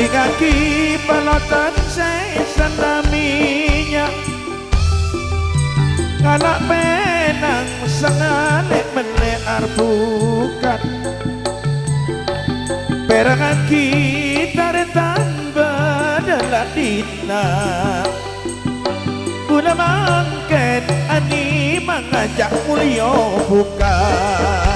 Di kaki peloton saya senaminya ngalak penang sengalek melear bukan perangan kita retan badalah dina guna mangket ani mengajak mulio bukan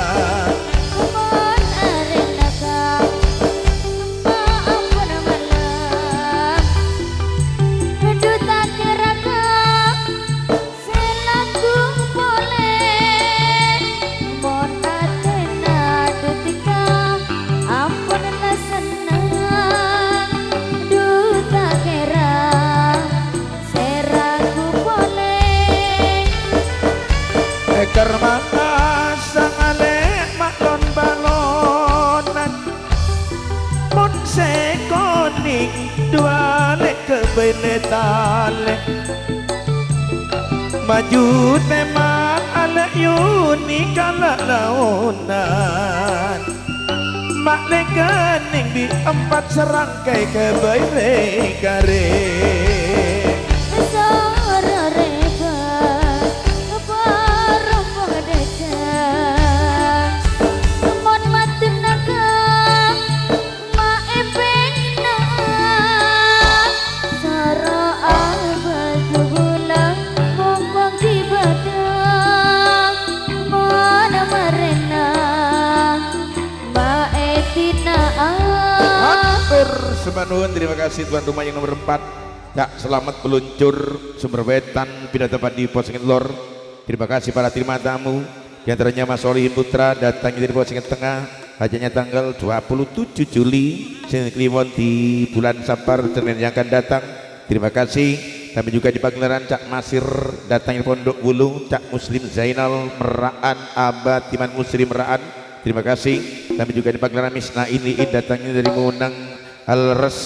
kermaka sang alek maklon balonan mun sekoning dua lek kebeletale maju tema alek yuni kala launan mak lekening di empat serangkai kebele kare Semanun, terima kasih tuan rumah yang nomor 4 Kak Selamat Peluncur Sumber Wetan pindah tempat di Posengit Lor. Terima kasih para terima tamu di antaranya Mas Solihin Putra datang dari Posengit Tengah hajatnya tanggal 27 Juli Kliwon di bulan Sapar Senin yang akan datang. Terima kasih. Kami juga di pagelaran Cak Masir datang dari Pondok Bulu Cak Muslim Zainal Meraan Abad Timan Muslim Meraan. Terima kasih. Kami juga di pagelaran Misna ini datangnya dari Munang Alres.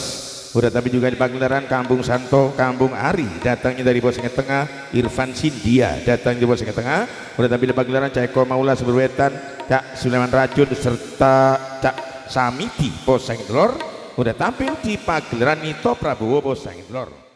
Udah tapi juga di pagelaran Kampung Santo, Kampung Ari datangnya dari Posengit Tengah. Irfan Sindia datang dari Posengit Tengah. Udah tapi di pagelaran Caiko Maula Seberwetan, Cak Sulaiman Racun serta Cak Samiti Posengit Lor. Udah tampil di pagelaran Nito Prabowo Posengit Lor.